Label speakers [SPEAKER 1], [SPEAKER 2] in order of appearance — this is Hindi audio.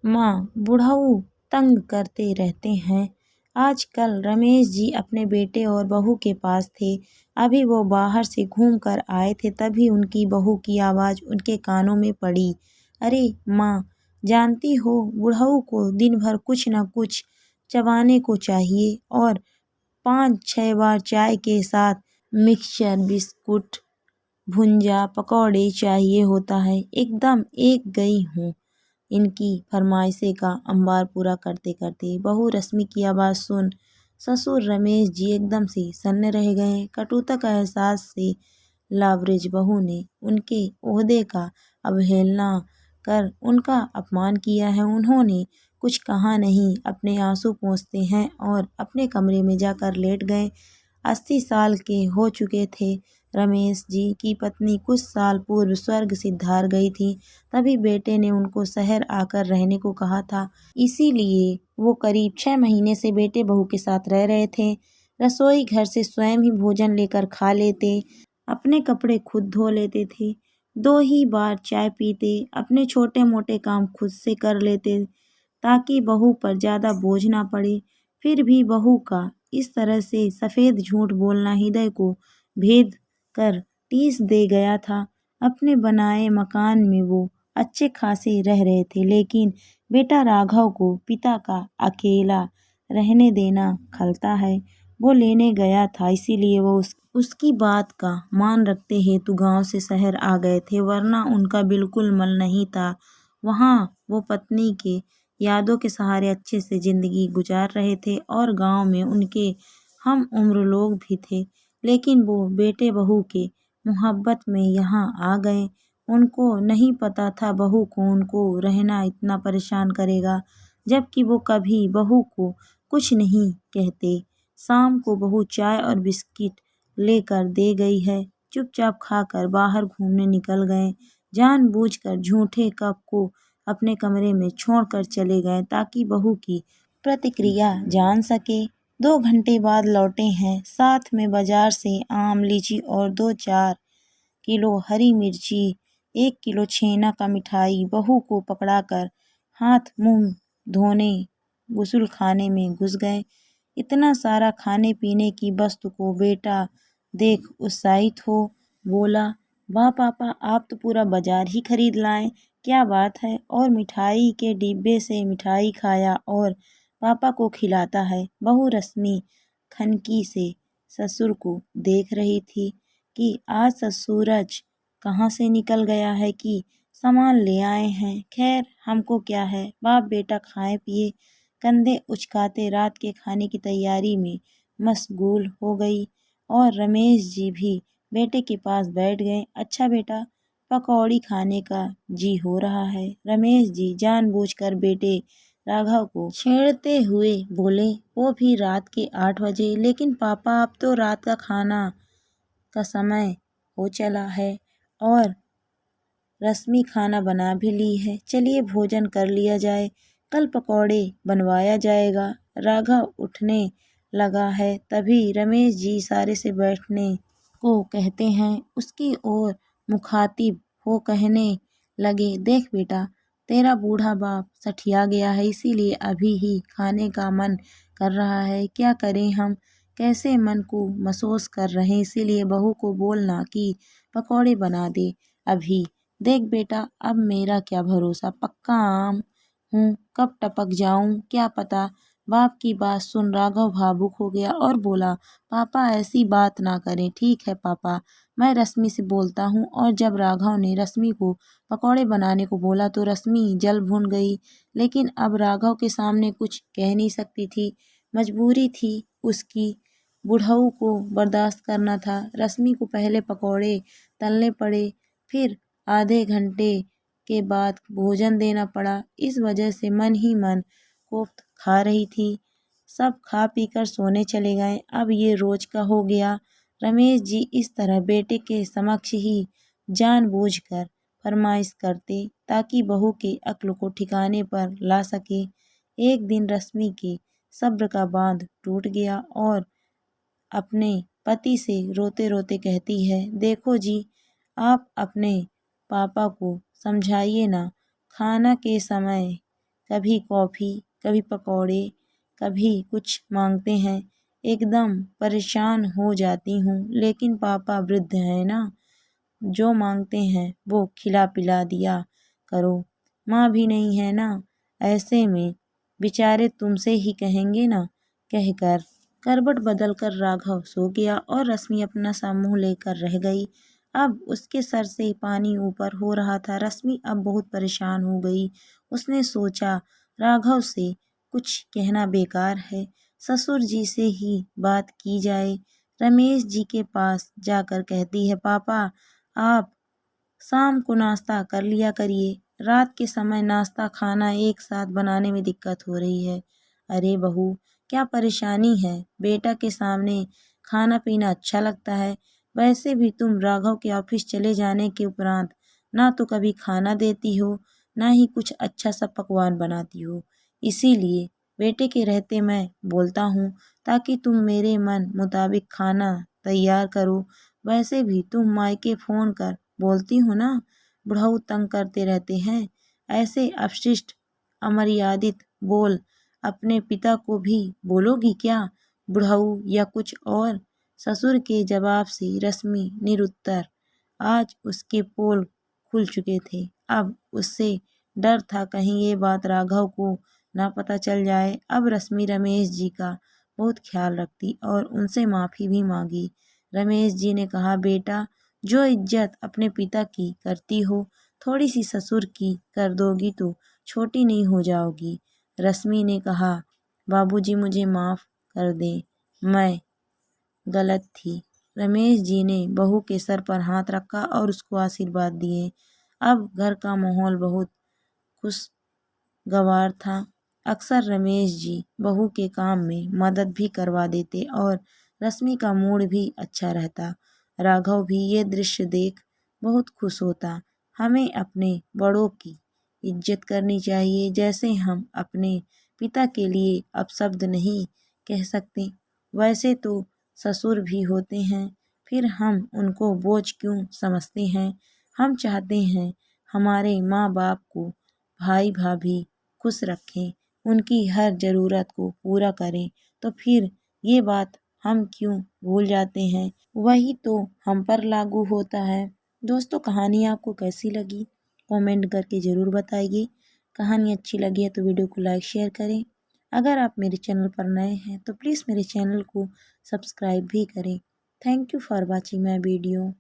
[SPEAKER 1] माँ, बुढ़ऊ तंग करते रहते हैं। आजकल रमेश जी अपने बेटे और बहू के पास थे। अभी वो बाहर से घूम कर आए थे, तभी उनकी बहू की आवाज़ उनके कानों में पड़ी। अरे माँ, जानती हो बुढ़ऊ को दिन भर कुछ न कुछ चबाने को चाहिए और 5-6 बार चाय के साथ मिक्सचर, बिस्कुट, भुंजा, पकौड़े चाहिए होता है। एकदम एक गई हूँ इनकी फरमाइशें का अंबार पूरा करते करते। बहू रश्मि की आवाज़ सुन ससुर रमेश जी एकदम से सन्न रह गए। कटुता का एहसास से लावरेज बहू ने उनके ओहदे का अवहेलना कर उनका अपमान किया है। उन्होंने कुछ कहा नहीं, अपने आंसू पोंछते हैं और अपने कमरे में जाकर लेट गए। 80 साल के हो चुके थे। रमेश जी की पत्नी कुछ साल पूर्व स्वर्ग सिधार गई थी। तभी बेटे ने उनको शहर आकर रहने को कहा था, इसीलिए वो करीब 6 महीने से बेटे बहू के साथ रह रहे थे। रसोई घर से स्वयं ही भोजन लेकर खा लेते, अपने कपड़े खुद धो लेते थे, 2 ही बार चाय पीते, अपने छोटे मोटे काम खुद से कर लेते ताकि बहू पर ज़्यादा बोझ ना पड़े। फिर भी बहू का इस तरह से सफ़ेद झूठ बोलना हृदय को भेद कर टीस दे गया था। अपने बनाए मकान में वो अच्छे खासे रह रहे थे, लेकिन बेटा राघव को पिता का अकेला रहने देना खलता है। वो लेने गया था, इसीलिए वो उसकी बात का मान रखते हेतु गांव से शहर आ गए थे, वरना उनका बिल्कुल मन नहीं था वहाँ। वो पत्नी के यादों के सहारे अच्छे से जिंदगी गुजार रहे थे और गांव में उनके हम उम्र लोग भी थे, लेकिन वो बेटे बहू के मोहब्बत में यहाँ आ गए। उनको नहीं पता था बहू को उनको रहना इतना परेशान करेगा, जबकि वो कभी बहू को कुछ नहीं कहते। शाम को बहू चाय और बिस्किट लेकर दे गई है। चुपचाप खाकर बाहर घूमने निकल गए। जानबूझकर झूठे कप को अपने कमरे में छोड़कर चले गए ताकि बहू की प्रतिक्रिया जान सके। 2 घंटे बाद लौटे हैं, साथ में बाजार से आम, लीची और 2-4 किलो हरी मिर्ची, 1 किलो छेना का मिठाई। बहू को पकड़ाकर हाथ मुंह धोने गुसल खाने में घुस गए। इतना सारा खाने पीने की वस्तु को बेटा देख उत्साहित हो बोला, वाह पापा, आप तो पूरा बाजार ही खरीद लाए, क्या बात है। और मिठाई के डिब्बे से मिठाई खाया और पापा को खिलाता है। बहू रश्मि खनकी से ससुर को देख रही थी कि आज सूरज कहाँ से निकल गया है कि सामान ले आए हैं। खैर हमको क्या है, बाप बेटा खाए पिए। कंधे उचकाते रात के खाने की तैयारी में मशगूल हो गई और रमेश जी भी बेटे के पास बैठ गए। अच्छा बेटा, पकौड़ी खाने का जी हो रहा है। रमेश जी जानबूझकर बेटे राघव को छेड़ते हुए बोले, वो भी रात के 8 बजे। लेकिन पापा, अब तो रात का खाना का समय हो चला है और रश्मि खाना बना भी ली है, चलिए भोजन कर लिया जाए, कल पकौड़े बनवाया जाएगा। राघव उठने लगा है, तभी रमेश जी इशारे से बैठने को कहते हैं। उसकी ओर मुखातिब हो कहने लगे, देख बेटा, तेरा बूढ़ा बाप सठिया गया है, इसीलिए अभी ही खाने का मन कर रहा है। क्या करें हम, कैसे मन को महसूस कर रहे हैं, इसीलिए बहू को बोलना कि पकौड़े बना दे अभी। देख बेटा, अब मेरा क्या भरोसा, पक्का आम हूँ, कब टपक जाऊँ क्या पता। बाप की बात सुन राघव भावुक हो गया और बोला, पापा ऐसी बात ना करें। ठीक है पापा, मैं रश्मि से बोलता हूँ। और जब राघव ने रश्मि को पकौड़े बनाने को बोला तो रश्मि जल भुन गई, लेकिन अब राघव के सामने कुछ कह नहीं सकती थी, मजबूरी थी उसकी। बुढ़ऊ को बर्दाश्त करना था। रश्मि को पहले पकौड़े तलने पड़े, फिर आधे घंटे के बाद भोजन देना पड़ा। इस वजह से मन ही मन कोफ्त खा रही थी। सब खा पीकर सोने चले गए। अब ये रोज का हो गया। रमेश जी इस तरह बेटे के समक्ष ही जानबूझकर फरमाइश करते ताकि बहू के अक्ल को ठिकाने पर ला सके। एक दिन रश्मि के सब्र का बांध टूट गया और अपने पति से रोते रोते कहती है, देखो जी, आप अपने पापा को समझाइए ना, खाना के समय कभी कॉफ़ी, कभी पकौड़े, कभी कुछ मांगते हैं। एकदम परेशान हो जाती हूँ, लेकिन पापा वृद्ध हैं ना, जो मांगते हैं वो खिला पिला दिया करो। माँ भी नहीं है ना, ऐसे में बेचारे तुमसे ही कहेंगे ना। कहकर करवट बदल कर राघव सो गया और रश्मि अपना सा मुँह लेकर रह गई। अब उसके सर से पानी ऊपर हो रहा था। रश्मि अब बहुत परेशान हो गई। उसने सोचा राघव से कुछ कहना बेकार है, ससुर जी से ही बात की जाए। रमेश जी के पास जाकर कहती है, पापा आप शाम को नाश्ता कर लिया करिए, रात के समय नाश्ता खाना एक साथ बनाने में दिक्कत हो रही है। अरे बहू, क्या परेशानी है? बेटा के सामने खाना पीना अच्छा लगता है। वैसे भी तुम राघव के ऑफिस चले जाने के उपरांत ना तो कभी खाना देती हो, ना ही कुछ अच्छा सा पकवान बनाती हो। इसीलिए बेटे के रहते मैं बोलता हूँ, ताकि तुम मेरे मन मुताबिक खाना तैयार करो। वैसे भी तुम मायके फ़ोन कर बोलती हो ना, बुढ़ऊ तंग करते रहते हैं। ऐसे अपशिष्ट अमर्यादित बोल अपने पिता को भी बोलोगी क्या, बुढ़ऊ या कुछ और? ससुर के जवाब से रश्मि निरुत्तर। आज उसके पोल खुल चुके थे। अब उससे डर था कहीं ये बात राघव को ना पता चल जाए। अब रश्मि रमेश जी का बहुत ख्याल रखती और उनसे माफ़ी भी मांगी। रमेश जी ने कहा, बेटा जो इज्जत अपने पिता की करती हो, थोड़ी सी ससुर की कर दोगी तो छोटी नहीं हो जाओगी। रश्मि ने कहा, बाबूजी मुझे माफ़ कर दें, मैं गलत थी। रमेश जी ने बहू के सर पर हाथ रखा और उसको आशीर्वाद दिए। अब घर का माहौल बहुत खुशगवार था। अक्सर रमेश जी बहू के काम में मदद भी करवा देते और रश्मि का मूड भी अच्छा रहता। राघव भी ये दृश्य देख बहुत खुश होता। हमें अपने बड़ों की इज्जत करनी चाहिए, जैसे हम अपने पिता के लिए अपशब्द नहीं कह सकते। वैसे तो ससुर भी होते हैं, फिर हम उनको बोझ क्यों समझते हैं? हम चाहते हैं हमारे माँ बाप को भाई भाभी खुश रखें, उनकी हर ज़रूरत को पूरा करें, तो फिर ये बात हम क्यों भूल जाते हैं? वही तो हम पर लागू होता है। दोस्तों, कहानी आपको कैसी लगी कमेंट करके ज़रूर बताइए। कहानी अच्छी लगी है तो वीडियो को लाइक शेयर करें। अगर आप मेरे चैनल पर नए हैं तो प्लीज़ मेरे चैनल को सब्सक्राइब भी करें। Thank you for watching my video.